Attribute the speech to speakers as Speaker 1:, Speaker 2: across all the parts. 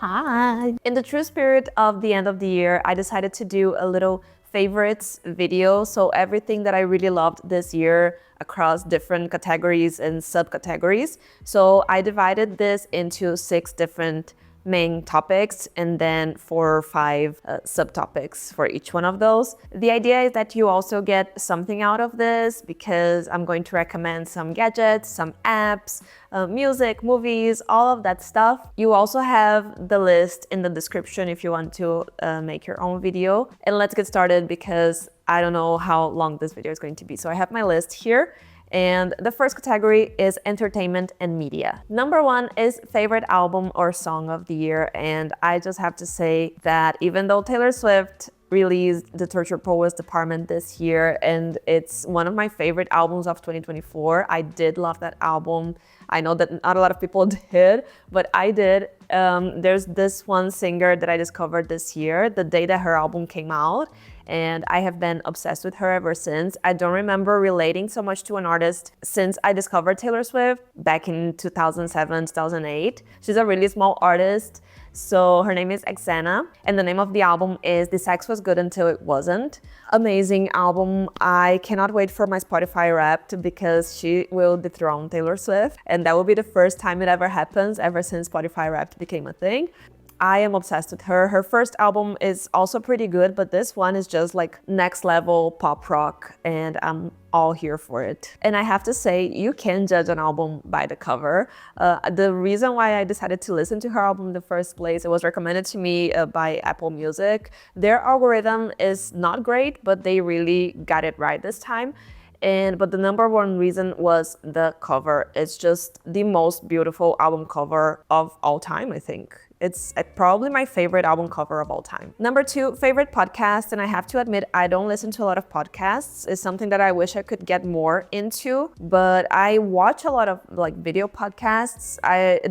Speaker 1: Hi! In the true spirit of the end of the year, I decided to do a little favorites video. So everything that I really loved this year across different categories and subcategories. So I divided this into 6 different main topics and then 4 or 5 subtopics for each one of those. The idea is that you also get something out of this because I'm going to recommend some gadgets, some apps, music, movies, all of that stuff. You also have the list in the description if you want to make your own video. And let's get started because I don't know how long this video is going to be. So I have my list here. And the first category is entertainment and media. Number 1 is favorite album or song of the year. And I just have to say that even though Taylor Swift released the Torture Poets Department this year, and it's one of my favorite albums of 2024. I did love that album. I know that not a lot of people did, but I did. There's this one singer that I discovered this year, the day that her album came out, and I have been obsessed with her ever since. I don't remember relating so much to an artist since I discovered Taylor Swift back in 2007, 2008. She's a really small artist. So her name is Xana, and the name of the album is The Sex Was Good Until It Wasn't. Amazing album. I cannot wait for my Spotify Wrapped because she will dethrone Taylor Swift, and that will be the first time it ever happens ever since Spotify Wrapped became a thing. I am obsessed with her. Her first album is also pretty good, but this one is just like next level pop rock, and I'm all here for it. And I have to say, you can judge an album by the cover. The reason why I decided to listen to her album in the first place, it was recommended to me by Apple Music. Their algorithm is not great, but they really got it right this time. But the number 1 reason was the cover. It's just the most beautiful album cover of all time, I think. It's probably my favorite album cover of all time. Number 2, favorite podcast. And I have to admit, I don't listen to a lot of podcasts. It's something that I wish I could get more into, but I watch a lot of like video podcasts.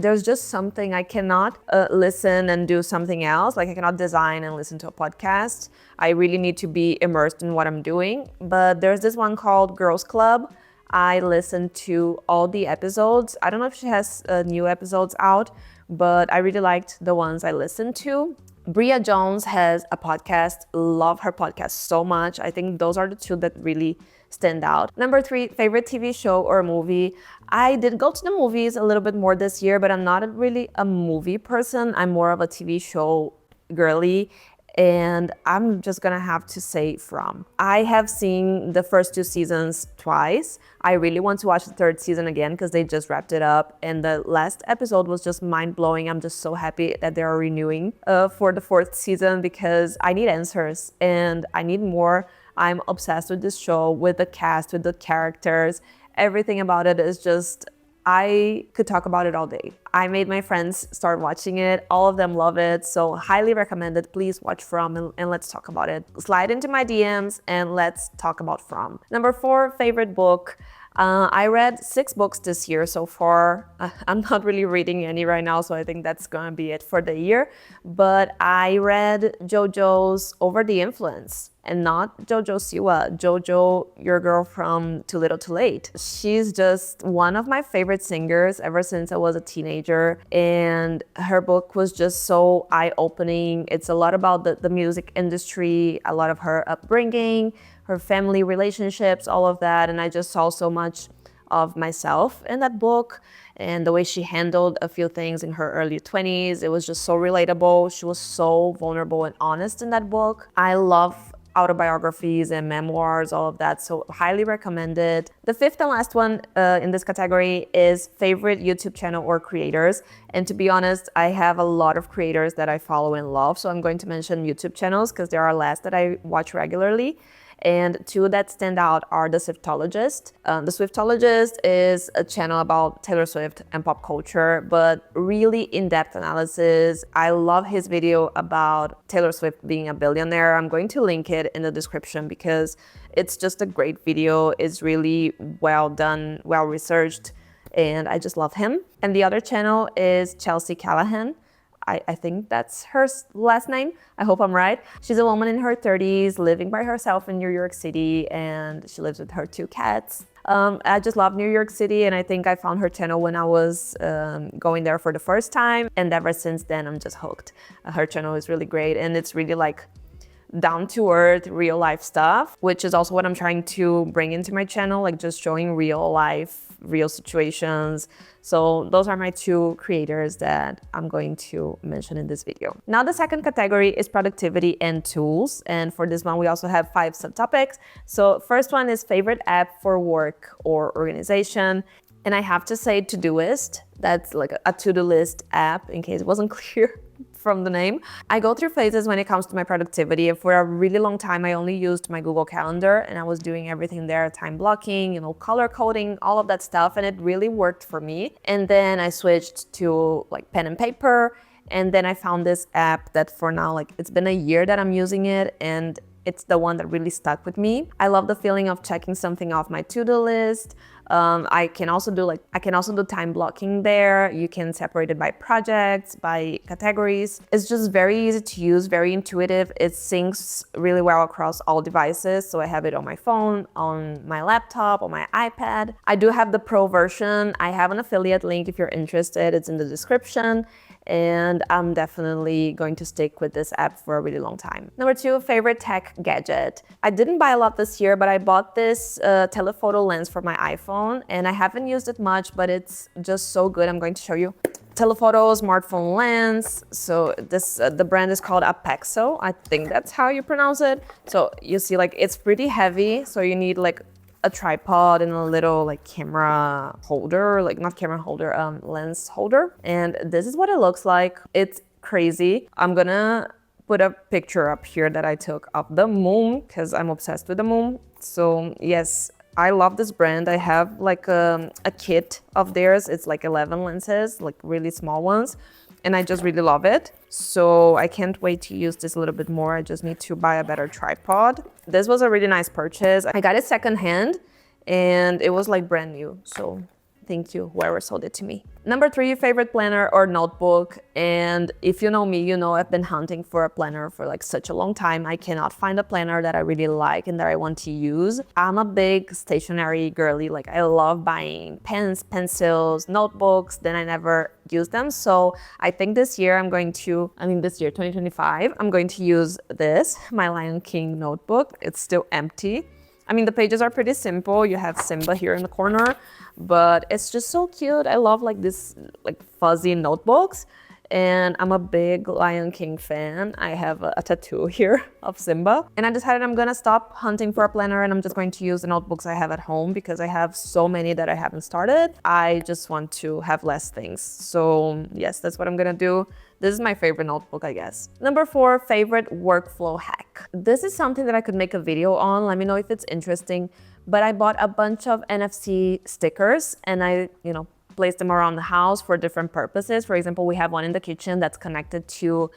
Speaker 1: There's just something I cannot listen and do something else. Like I cannot design and listen to a podcast. I really need to be immersed in what I'm doing. But there's this one called Girls Club. I listened to all the episodes. I don't know if she has new episodes out, but I really liked the ones I listened to. Bria Jones has a podcast. Love her podcast so much. I think those are the 2 that really stand out. Number 3, favorite TV show or movie. I did go to the movies a little bit more this year, but I'm not really a movie person. I'm more of a TV show girly. And I'm just gonna have to say From. I have seen the first 2 seasons twice. I really want to watch the 3rd season again because they just wrapped it up. And the last episode was just mind-blowing. I'm just so happy that they are renewing for the 4th season because I need answers and I need more. I'm obsessed with this show, with the cast, with the characters. Everything about it is just, I could talk about it all day. I made my friends start watching it. All of them love it. So highly recommended. Please watch From and let's talk about it. Slide into my DMs and let's talk about From. Number 4, favorite book. I read 6 books this year so far. I'm not really reading any right now, so I think that's gonna be it for the year. But I read JoJo's Over the Influence, and not JoJo Siwa, JoJo, your girl from Too Little Too Late. She's just one of my favorite singers ever since I was a teenager, and her book was just so eye-opening. It's a lot about the music industry, a lot of her upbringing, her family relationships, all of that, and I just saw so much of myself in that book and the way she handled a few things in her early 20s. It was just so relatable. She was so vulnerable and honest in that book. I love autobiographies and memoirs, all of that, so highly recommended. The 5th and last one in this category is favorite YouTube channel or creators. And to be honest, I have a lot of creators that I follow and love, so I'm going to mention YouTube channels because there are less that I watch regularly. And 2 that stand out are The Swiftologist. The Swiftologist is a channel about Taylor Swift and pop culture, but really in-depth analysis. I love his video about Taylor Swift being a billionaire. I'm going to link it in the description because it's just a great video. It's really well done, well researched, and I just love him. And the other channel is Chelsea Callahan. I think that's her last name. I hope I'm right. She's a woman in her 30s living by herself in New York City, and she lives with her 2 cats. I just love New York City, and I think I found her channel when I was going there for the first time, and ever since then I'm just hooked. Her channel is really great, and it's really like down to earth, real life stuff, which is also what I'm trying to bring into my channel, like just showing real life, real situations. So those are my two creators that I'm going to mention in this video. Now the second category is productivity and tools. And for this one, we also have 5 subtopics. So first one is favorite app for work or organization. And I have to say Todoist. That's like a to-do list app, in case it wasn't clear from the name. I go through phases when it comes to my productivity. And for a really long time, I only used my Google Calendar, and I was doing everything there, time blocking, color coding, all of that stuff. And it really worked for me. And then I switched to like pen and paper. And then I found this app that for now, like it's been a year that I'm using it, and it's the one that really stuck with me. I love the feeling of checking something off my to-do list. I can also do time blocking there. You can separate it by projects, by categories. It's just very easy to use, very intuitive. It syncs really well across all devices. So I have it on my phone, on my laptop, on my iPad. I do have the pro version. I have an affiliate link if you're interested. It's in the description. And I'm definitely going to stick with this app for a really long time. Number 2, favorite tech gadget. I didn't buy a lot this year, but I bought this telephoto lens for my iPhone, and I haven't used it much, but it's just so good. I'm going to show you. Telephoto smartphone lens. So this the brand is called Apexo. I think that's how you pronounce it. So you see, like it's pretty heavy, so you need like a tripod and a little like camera holder, like not camera holder, lens holder. And this is what it looks like. It's crazy. I'm gonna put a picture up here that I took of the moon because I'm obsessed with the moon. So yes, I love this brand. I have like a kit of theirs. It's like 11 lenses, like really small ones. And I just really love it. So I can't wait to use this a little bit more. I just need to buy a better tripod. This was a really nice purchase. I got it secondhand and it was like brand new. So thank you, whoever sold it to me. Number 3, favorite planner or notebook. And if you know me, you know I've been hunting for a planner for like such a long time. I cannot find a planner that I really like and that I want to use. I'm a big stationery girly. Like I love buying pens, pencils, notebooks, then I never use them. So I think this year 2025, I'm going to use this, my Lion King notebook. It's still empty. I mean, the pages are pretty simple. You have Simba here in the corner, but it's just so cute. I love like this like fuzzy notebooks, and I'm a big Lion King fan. I have a tattoo here of Simba, and I decided I'm gonna stop hunting for a planner and I'm just going to use the notebooks I have at home because I have so many that I haven't started. I just want to have less things. So yes, that's what I'm gonna do. This is my favorite notebook, I guess. Number 4, favorite workflow hack. This is something that I could make a video on. Let me know if it's interesting. But I bought a bunch of NFC stickers and I, place them around the house for different purposes. For example, we have one in the kitchen that's connected to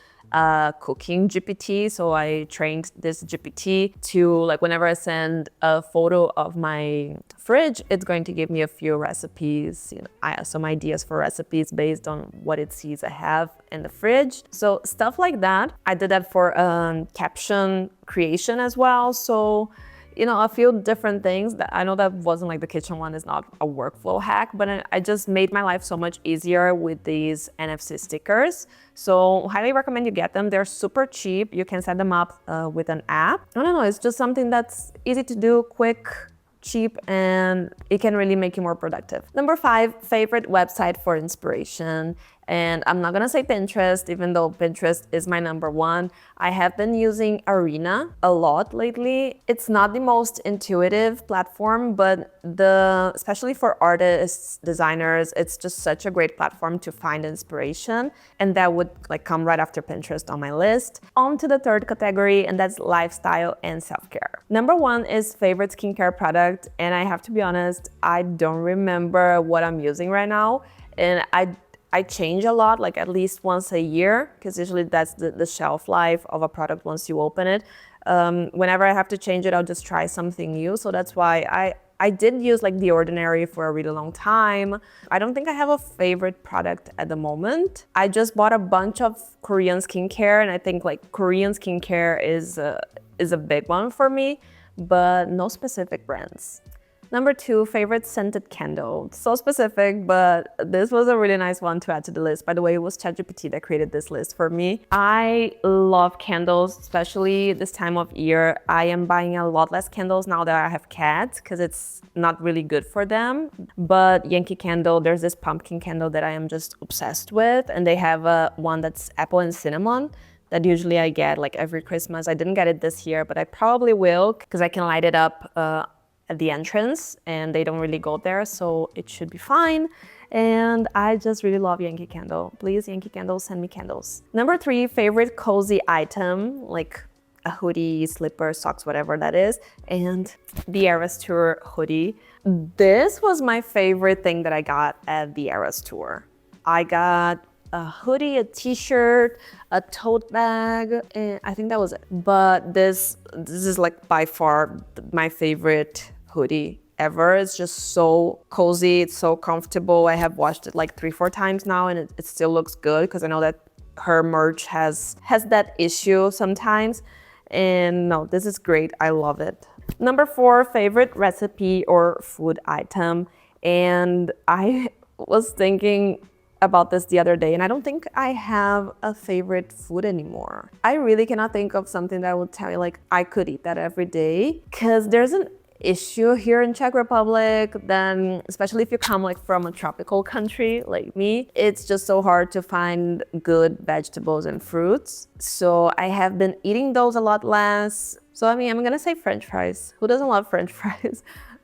Speaker 1: cooking GPT. So I trained this GPT to, like, whenever I send a photo of my fridge, it's going to give me a few recipes, some ideas for recipes based on what it sees I have in the fridge. So stuff like that. I did that for caption creation as well. So a few different things that I know that wasn't like the kitchen one is not a workflow hack, but I just made my life so much easier with these NFC stickers. So highly recommend you get them. They're super cheap. You can set them up with an app. I don't know, it's just something that's easy to do, quick, cheap, and it can really make you more productive. Number 5, favorite website for inspiration. And I'm not gonna say Pinterest, even though Pinterest is my number 1. I have been using Arena a lot lately. It's not the most intuitive platform, but especially for artists, designers, it's just such a great platform to find inspiration. And that would come right after Pinterest on my list. On to the 3rd category, and that's lifestyle and self-care. Number 1 is favorite skincare product. And I have to be honest, I don't remember what I'm using right now. And I change a lot, like at least once a year, because usually that's the shelf life of a product once you open it. Whenever I have to change it, I'll just try something new. So that's why I did use The Ordinary for a really long time. I don't think I have a favorite product at the moment. I just bought a bunch of Korean skincare, and I think Korean skincare is a big one for me, but no specific brands. Number 2, favorite scented candle. So specific, but this was a really nice one to add to the list. By the way, it was ChatGPT that created this list for me. I love candles, especially this time of year. I am buying a lot less candles now that I have cats because it's not really good for them. But Yankee Candle, there's this pumpkin candle that I am just obsessed with, and they have one that's apple and cinnamon that usually I get like every Christmas. I didn't get it this year, but I probably will because I can light it up at the entrance and they don't really go there, so it should be fine. And I just really love Yankee Candle. Please, Yankee Candle, send me candles. Number 3, favorite cozy item, like a hoodie, slipper, socks, whatever that is, and the Eras Tour hoodie. This was my favorite thing that I got at the Eras Tour. I got a hoodie, a t-shirt, a tote bag, and I think that was it. But this is like by far my favorite hoodie ever. It's just so cozy, it's so comfortable. I have washed it like 3-4 times now and it still looks good because I know that her merch has that issue sometimes. And no, this is great, I love it. Number 4, favorite recipe or food item. And I was thinking about this the other day, and I don't think I have a favorite food anymore. I really cannot think of something that I would tell you like I could eat that every day, because there's an issue here in Czech Republic, then especially if you come like from a tropical country like me, it's just so hard to find good vegetables and fruits. So I have been eating those a lot less. So I mean, I'm gonna say French fries. Who doesn't love French fries?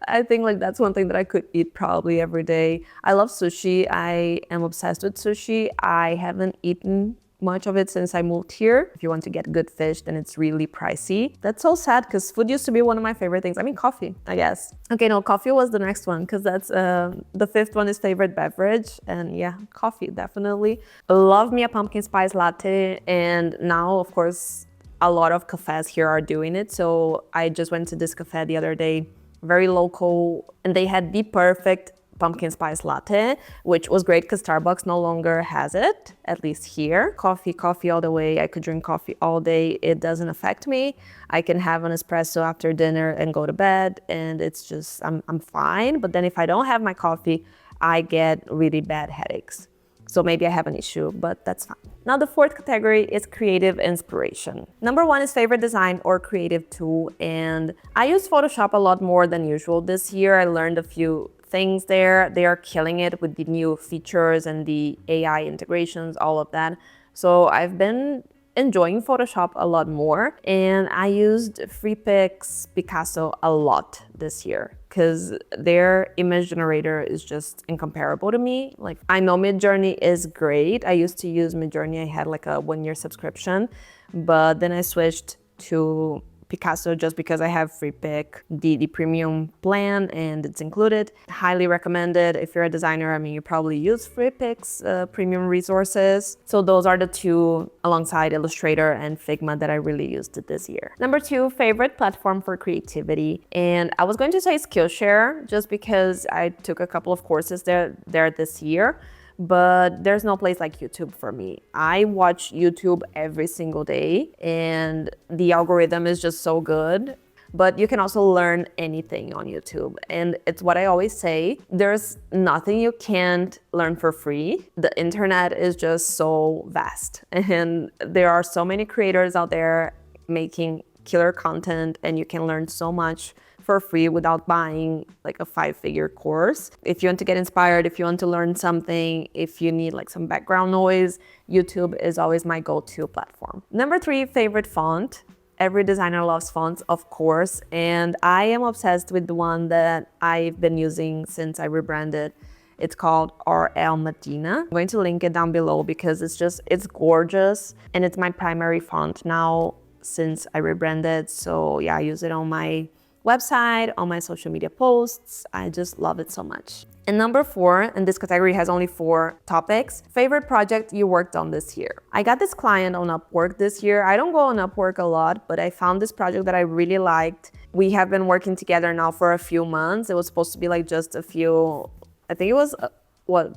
Speaker 1: I think like that's one thing that I could eat probably every day. I love sushi. I am obsessed with sushi. I haven't eaten much of it since I moved here. If you want to get good fish, then it's really pricey. That's so sad because food used to be one of my favorite things. I mean, coffee, I guess. Okay, no, coffee was the next one because that's the 5th one is favorite beverage. And yeah, coffee, definitely. Love me a pumpkin spice latte. And now, of course, a lot of cafes here are doing it. So I just went to this cafe the other day, very local, and they had the perfect pumpkin spice latte, which was great because Starbucks no longer has it, at least here. Coffee all the way. I could drink coffee all day. It doesn't affect me. I can have an espresso after dinner and go to bed, and it's just, I'm fine. But then if I don't have my coffee, I get really bad headaches. So maybe I have an issue, but that's fine. Now the 4th category is creative inspiration. Number 1 is favorite design or creative tool. And I use Photoshop a lot more than usual this year. I learned a few things there. They are killing it with the new features and the AI integrations, all of that. So I've been enjoying Photoshop a lot more, and I used FreePix Picasso a lot this year because their image generator is just incomparable to me. Like, I know Midjourney is great. I used to use Midjourney. I had like a 1-year subscription, but then I switched to Picasso just because I have FreePic, the premium plan, and it's included. Highly recommended. If you're a designer, I mean, you probably use FreePic's premium resources. So those are the 2 alongside Illustrator and Figma that I really used this year. Number 2, favorite platform for creativity. And I was going to say Skillshare just because I took a couple of courses there this year. But there's no place like YouTube for me. I watch YouTube every single day and the algorithm is just so good. But you can also learn anything on YouTube. And it's what I always say, there's nothing you can't learn for free. The internet is just so vast. And there are so many creators out there making killer content, and you can learn so much for free without buying like a 5-figure course. If you want to get inspired, if you want to learn something, if you need like some background noise, YouTube is always my go-to platform. Number 3, favorite font. Every designer loves fonts, of course, and I am obsessed with the one that I've been using since I rebranded. It's called RL Medina. I'm going to link it down below because it's gorgeous, and it's my primary font now since I rebranded. So yeah, I use it on my website, on my social media posts. I just love it so much. And number 4, and this category has only 4 topics, favorite project you worked on this year. I got this client on Upwork this year. I don't go on Upwork a lot, but I found this project that I really liked. We have been working together now for a few months. It was supposed to be like just a few, I think it was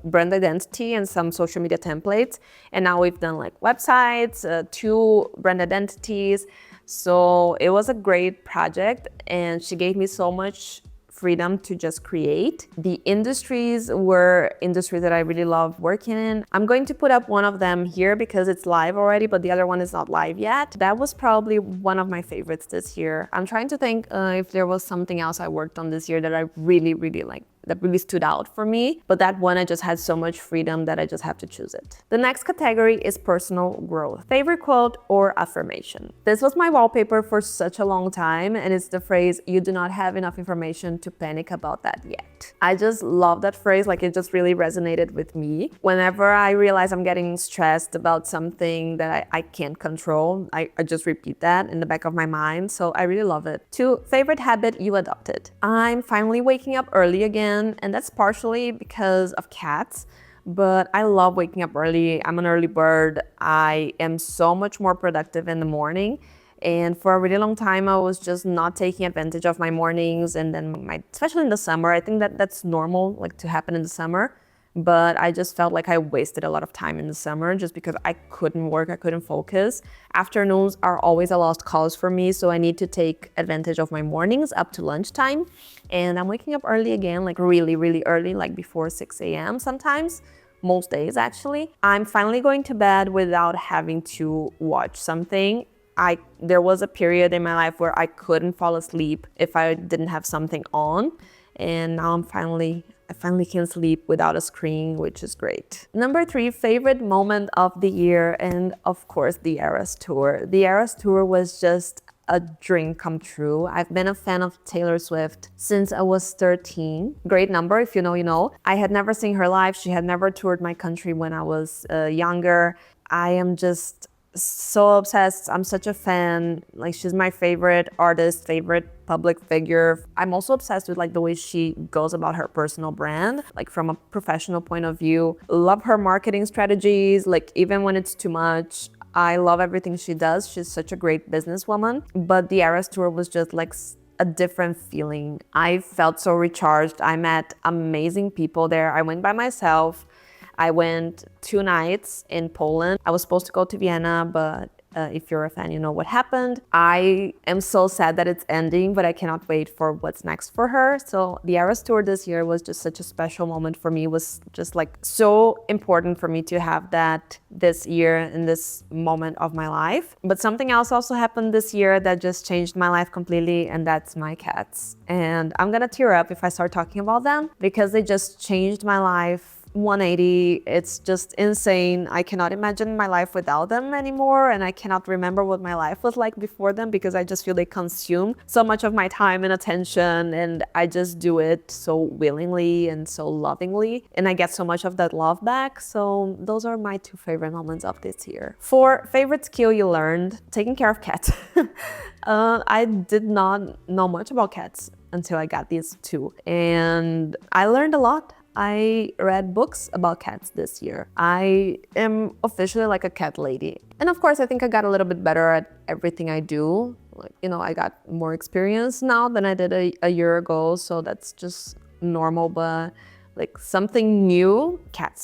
Speaker 1: brand identity and some social media templates. And now we've done like websites, 2 brand identities. So it was a great project, and she gave me so much freedom to just create. The industries were industries that I really love working in. I'm going to put up one of them here because it's live already, but the other one is not live yet. That was probably one of my favorites this year. I'm trying to think if there was something else I worked on this year that I really, really liked, that really stood out for me. But that one, I just had so much freedom that I just have to choose it. The next category is personal growth. Favorite quote or affirmation. This was my wallpaper for such a long time, and it's the phrase, "You do not have enough information to panic about that yet." I just love that phrase, like it just really resonated with me. Whenever I realize I'm getting stressed about something that I can't control, I just repeat that in the back of my mind. So I really love it. 2, favorite habit you adopted. I'm finally waking up early again, and that's partially because of cats. But I love waking up early. I'm an early bird. I am so much more productive in the morning. And for a really long time, I was just not taking advantage of my mornings. And then especially in the summer, I think that that's normal, like to happen in the summer. But I just felt like I wasted a lot of time in the summer just because I couldn't work, I couldn't focus. Afternoons are always a lost cause for me, so I need to take advantage of my mornings up to lunchtime. And I'm waking up early again, like really, really early, like before 6 a.m. sometimes. Most days actually. I'm finally going to bed without having to watch something. There was a period in my life where I couldn't fall asleep if I didn't have something on, and now I finally can sleep without a screen, which is great. Number 3, favorite moment of the year, and of course the Eras Tour. The Eras Tour was just a dream come true. I've been a fan of Taylor Swift since I was 13. Great number, if you know, you know. I had never seen her live. She had never toured my country when I was younger. I am just so obsessed. I'm such a fan. Like, she's my favorite artist, favorite public figure. I'm also obsessed with like the way she goes about her personal brand, like from a professional point of view. Love her marketing strategies, like even when it's too much. I love everything she does. She's such a great businesswoman. But the Eras Tour was just like a different feeling. I felt so recharged. I met amazing people there. I went by myself. I went 2 nights in Poland. I was supposed to go to Vienna, but if you're a fan, you know what happened. I am so sad that it's ending, but I cannot wait for what's next for her. So the Eras Tour this year was just such a special moment for me. It was just like so important for me to have that this year in this moment of my life. But something else also happened this year that just changed my life completely, and that's my cats. And I'm gonna tear up if I start talking about them because they just changed my life 180. It's just insane. I cannot imagine my life without them anymore, and I cannot remember what my life was like before them because I just feel they consume so much of my time and attention, and I just do it so willingly and so lovingly, and I get so much of that love back. So those are my 2 favorite moments of this year. 4, favorite skill you learned: taking care of cats. I did not know much about cats until I got these 2, and I learned a lot. I read books about cats this year. I am officially like a cat lady. And of course, I think I got a little bit better at everything I do. Like, you know, I got more experience now than I did a year ago. So that's just normal, but like something new, cat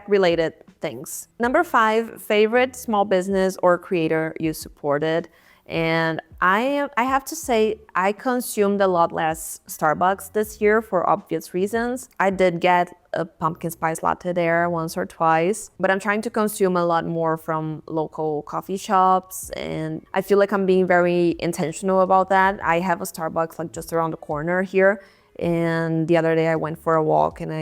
Speaker 1: related things. Number 5, favorite small business or creator you supported. And I have to say, I consumed a lot less Starbucks this year for obvious reasons. I did get a pumpkin spice latte there once or twice, but I'm trying to consume a lot more from local coffee shops, and I feel like I'm being very intentional about that. I have a Starbucks like just around the corner here, and the other day I went for a walk and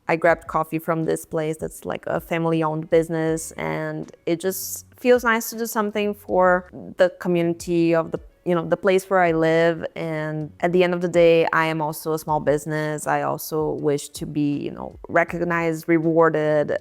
Speaker 1: I grabbed coffee from this place that's like a family-owned business, and it just feels nice to do something for the community of the place where I live. And at the end of the day, I am also a small business. I also wish to be, recognized, rewarded,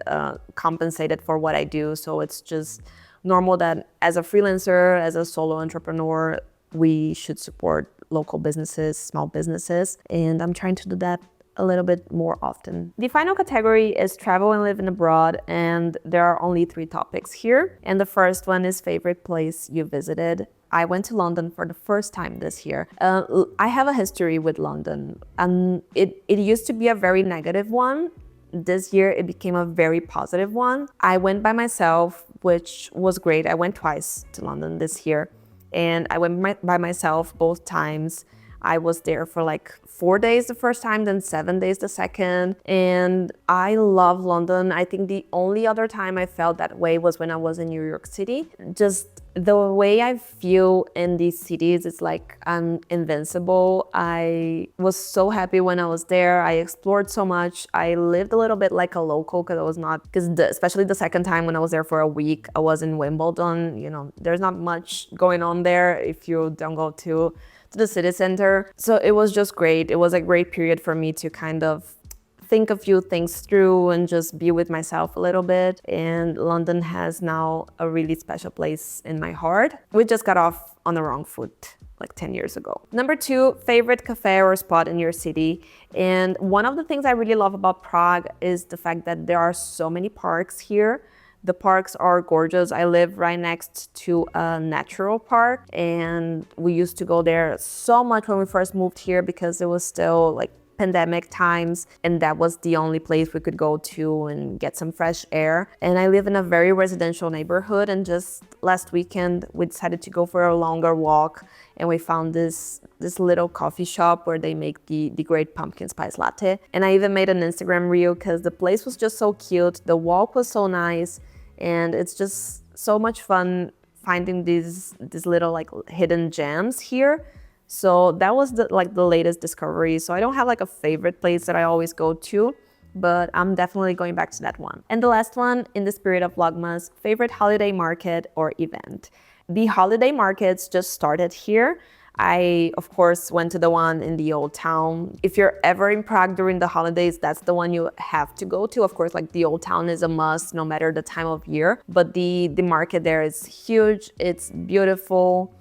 Speaker 1: compensated for what I do. So it's just normal that as a freelancer, as a solo entrepreneur, we should support local businesses, small businesses, and I'm trying to do that a little bit more often. The final category is travel and living abroad, and there are only 3 topics here. And the first one is favorite place you visited. I went to London for the first time this year. I have a history with London, and it used to be a very negative one. This year it became a very positive one. I went by myself, which was great. I went twice to London this year, and I went by myself both times. I was there for like 4 days the first time, then 7 days the second. And I love London. I think the only other time I felt that way was when I was in New York City. Just the way I feel in these cities, it's like I'm invincible. I was so happy when I was there. I explored so much. I lived a little bit like a local because I was not, especially the second time when I was there for a week, I was in Wimbledon. You know, there's not much going on there if you don't go to the city center. So it was just great. It was a great period for me to kind of think a few things through and just be with myself a little bit. And London has now a really special place in my heart. We just got off on the wrong foot like 10 years ago. Number 2, favorite cafe or spot in your city. And one of the things I really love about Prague is the fact that there are so many parks here. The parks are gorgeous. I live right next to a natural park, and we used to go there so much when we first moved here because it was still like pandemic times, and that was the only place we could go to and get some fresh air. And I live in a very residential neighborhood, and just last weekend we decided to go for a longer walk, and we found this little coffee shop where they make the great pumpkin spice latte. And I even made an Instagram reel because the place was just so cute, the walk was so nice, and it's just so much fun finding these little like hidden gems here. So that was the latest discovery. So I don't have like a favorite place that I always go to, but I'm definitely going back to that one. And the last one, in the spirit of Vlogmas, favorite holiday market or event. The holiday markets just started here. I, of course, went to the one in the Old Town. If you're ever in Prague during the holidays, that's the one you have to go to. Of course, like the Old Town is a must no matter the time of year, but the market there is huge. It's beautiful.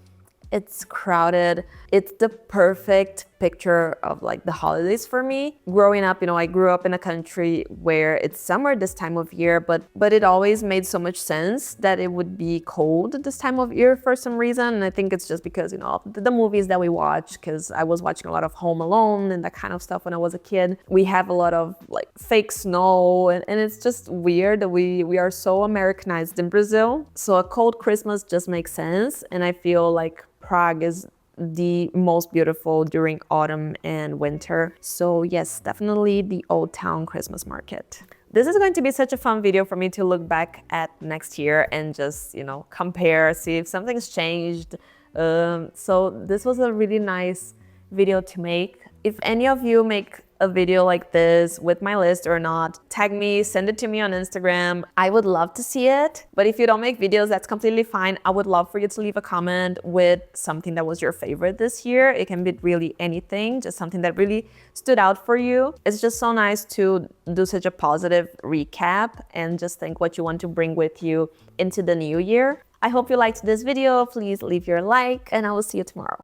Speaker 1: It's crowded. It's the perfect picture of like the holidays for me. Growing up, you know, I grew up in a country where it's summer this time of year, but it always made so much sense that it would be cold this time of year for some reason. And I think it's just because, you know, the movies that we watch, because I was watching a lot of Home Alone and that kind of stuff when I was a kid. We have a lot of like fake snow, and it's just weird that we are so Americanized in Brazil. So a cold Christmas just makes sense. And I feel like Prague is the most beautiful during autumn and winter. So yes, definitely the Old Town Christmas market. This is going to be such a fun video for me to look back at next year and just, you know, compare, see if something's changed. So this was a really nice video to make. If any of you make a video like this with my list or not, tag me, send it to me on Instagram. I would love to see it. But if you don't make videos, that's completely fine. I would love for you to leave a comment with something that was your favorite this year. It can be really anything, just something that really stood out for you. It's just so nice to do such a positive recap and just think what you want to bring with you into the new year. I hope you liked this video. Please leave your like, and I will see you tomorrow.